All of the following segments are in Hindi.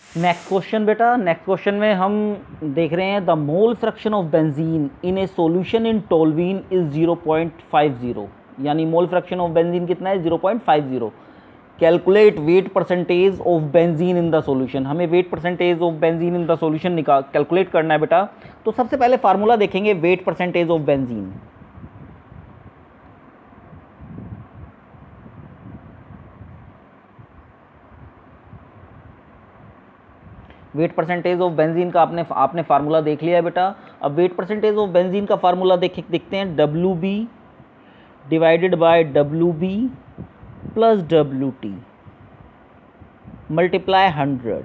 नेक्स्ट क्वेश्चन बेटा, नेक्स्ट क्वेश्चन में हम देख रहे हैं the mole fraction of benzene in a solution in toluene is 0.50, यानी मोल फ्रैक्शन ऑफ बेंजीन कितना है 0.50। Calculate weight percentage of benzene in the solution, हमें weight percentage of benzene in the solution calculate करना है बेटा। तो सबसे पहले फार्मूला देखेंगे weight percentage of benzene. Weight percentage of benzene का आपने फार्मूला देख लिया है बेटा। अब वेट परसेंटेज ऑफ बेंजीन का फार्मूला देखते हैं, W B divided by W B plus W T multiply 100।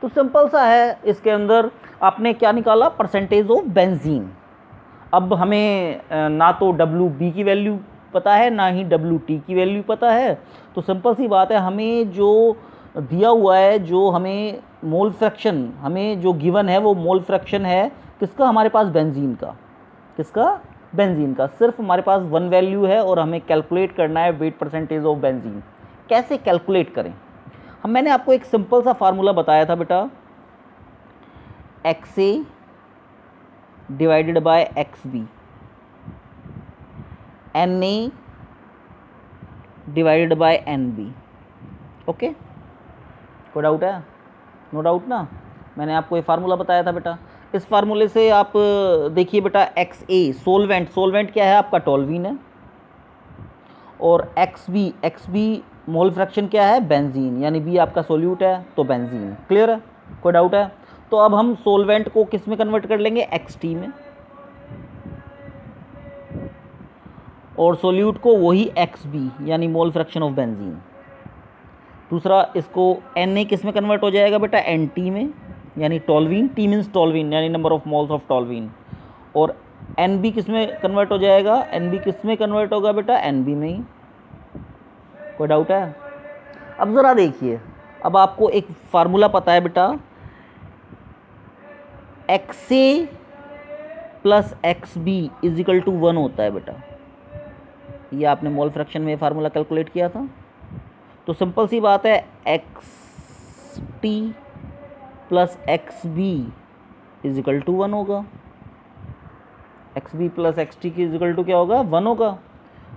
तो सिंपल सा है, इसके अंदर आपने क्या निकाला, परसेंटेज ऑफ बेंजीन। अब हमें ना तो डब्ल्यू बी की वैल्यू पता है ना ही डब्ल्यू टी की वैल्यू पता है। तो सिंपल सी बात है, हमें जो दिया हुआ है, जो हमें मोल फ्रैक्शन हमें जो गिवन है वो मोल फ्रैक्शन है किसका, हमारे पास बेंजीन का। किसका, बेंजीन का। सिर्फ हमारे पास वन वैल्यू है और हमें कैलकुलेट करना है वेट परसेंटेज ऑफ बेंजीन। कैसे कैलकुलेट करें, मैंने आपको एक सिंपल सा फार्मूला बताया था बेटा, X A divided by X B, N A divided by N B. Okay, कोई डाउट है? नो डाउट ना, मैंने आपको ये फार्मूला बताया था बेटा। इस फार्मूले से आप देखिए बेटा, एक्स ए सोलवेंट क्या है आपका, टोल्वीन है। और एक्स बी मोल फ्रैक्शन क्या है, बेंजीन, यानी बी आपका सोल्यूट है तो बेंजीन। क्लियर है, कोई डाउट है? तो अब हम सोलवेंट को किस में कन्वर्ट कर लेंगे, एक्स टी में, और सोल्यूट को वही एक्स बी यानी मोल फ्रैक्शन ऑफ बेंजीन। दूसरा, इसको एन ए किस में कन्वर्ट हो जाएगा बेटा, एन टी में, यानी टोल्वीन, टी मीन्स टोल्वीन यानी नंबर ऑफ मोल्स ऑफ टोल्वीन। और एन बी किस में कन्वर्ट हो जाएगा, एन बी किस में कन्वर्ट होगा बेटा, एन बी में ही। कोई डाउट है? अब ज़रा देखिए, अब आपको एक फार्मूला पता है बेटा, X A plus X B is equal to 1 होता है बेटा। ये आपने मोल फ्रैक्शन में फार्मूला कैलकुलेट किया था। तो सिंपल सी बात है, X T plus X B is equal to 1 होगा। X B plus X T की इज इक्वल टू क्या होगा, 1 होगा।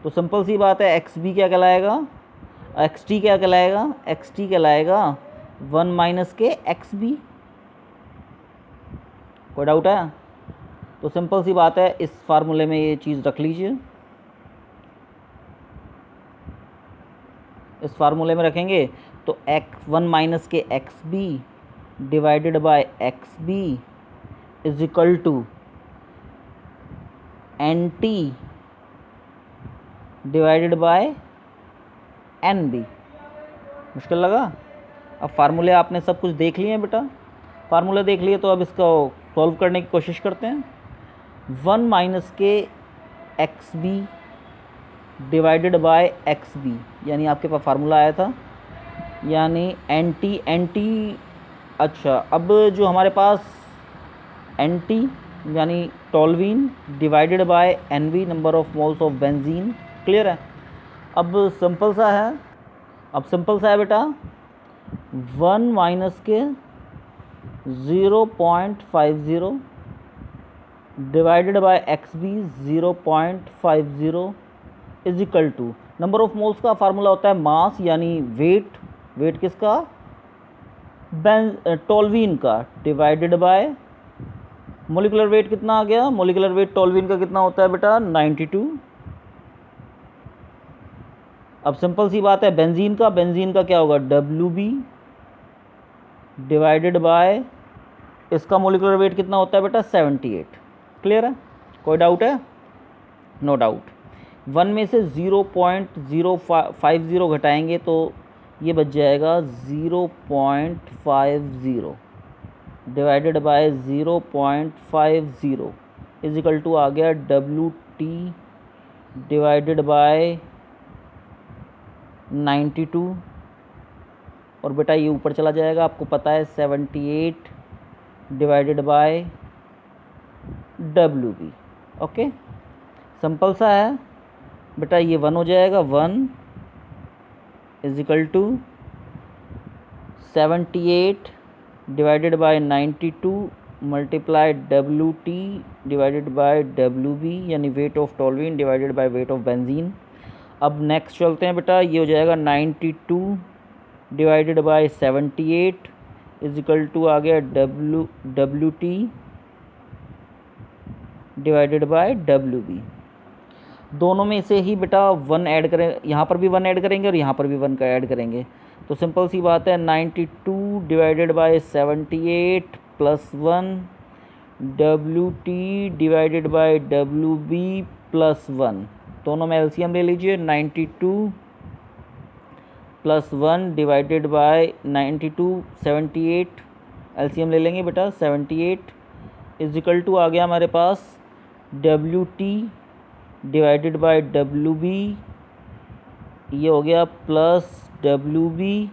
तो सिंपल सी बात है, एक्स बी क्या कहलाएगा, एक्स टी क्या कहलाएगा, एक्स टी कहलाएगा 1 माइनस के एक्स बी। कोई डाउट है? तो सिंपल सी बात है, इस फार्मूले में ये चीज़ रख लीजिए। इस फार्मूले में रखेंगे तो एक्स 1 माइनस के X B divided by X B is equal to N T divided by N B. मुश्किल लगा? अब फार्मूले आपने सब कुछ देख लिए हैं बेटा, फार्मूले देख लिए, तो अब इसको सॉल्व करने की कोशिश करते हैं। 1 माइनस के X B divided by X B, यानी आपके पास फार्मूला आया था, यानी एन टी। अच्छा, अब जो हमारे पास एन टी यानी toluene divided by N B number of moles of benzene. Clear है? अब सिंपल सा है बेटा, 1 माइनस के 0.50 divided by X B 0.50 is equal to, number of moles का फार्मूला होता है मास यानी वेट किसका, टोल्वीन का, डिवाइडेड बाय मोलिकुलर वेट कितना आ गया, मोलिकुलर वेट टोल्वीन का कितना होता है बेटा, 92। अब सिंपल सी बात है, बेंजीन का क्या होगा, डब्ल्यू बी डिवाइडेड बाय इसका मोलिकुलर वेट कितना होता है बेटा, 78। क्लियर है? कोई डाउट है? No doubt. 1 में से 0.050 घटाएंगे तो ये बच जाएगा 0.50 divided by 0.50 is equal to आ गया डब्ल्यू टी डिवाइडेड बाय 92। और बेटा ये ऊपर चला जाएगा, आपको पता है 78 divided by W B. Okay, simple सा है बेटा, ये 1 हो जाएगा, 1 is equal to 78 divided by 92 multiply WT divided by WB, यानी weight of toluene divided by weight of benzene. अब नेक्स्ट चलते हैं बेटा, ये हो जाएगा 92 divided by 78 is equal to आ गया WT डिवाइडेड बाय WB। दोनों में से ही बेटा 1 ऐड करें, यहाँ पर भी 1 ऐड करेंगे और यहाँ पर भी 1 का ऐड करेंगे। तो सिंपल सी बात है, 92 divided by 78 plus 1 WT divided by WB plus 1। दोनों में एलसीएम ले लीजिए। 92 प्लस 1 डिवाइडेड बाय 92 78, एलसीएम ले लेंगे बेटा। 78 इज इक्वल टू आ गया हमारे पास WT डिवाइडेड बाय WB, ये हो गया plus WB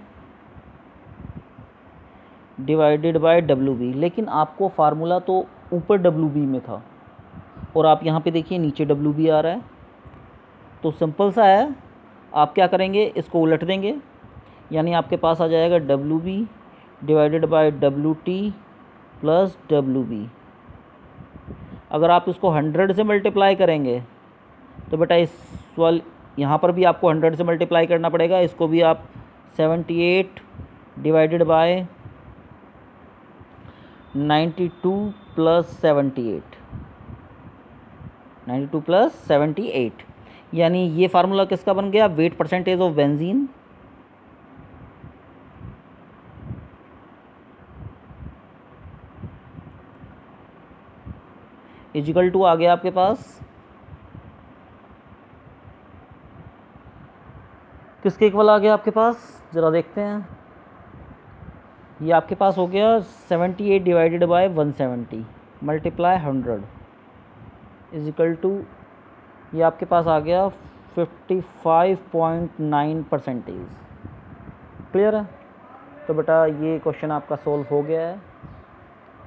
divided by WB। लेकिन आपको फार्मूला तो ऊपर WB में था और आप यहाँ पे देखिए नीचे WB आ रहा है। तो सिंपल सा है, आप क्या करेंगे, इसको उलट देंगे, यानी आपके पास आ जाएगा WB divided by WT plus WB। अगर आप इसको 100 से मल्टीप्लाई करेंगे तो बेटा इस यहाँ पर भी आपको 100 से मल्टीप्लाई करना पड़ेगा। इसको भी आप 78 डिवाइडेड बाय 92 प्लस 78, 92 प्लस 78, यानी ये फार्मूला किसका बन गया, weight percentage of benzene is equal to आ गया आपके पास किसके इक्वल आ गया आपके पास, ज़रा देखते हैं। ये आपके पास हो गया 78 divided by 170 multiply 100 is equal to, ये आपके पास आ गया 55.9%। क्लियर है। तो बेटा ये क्वेश्चन आपका सोल्व हो गया है।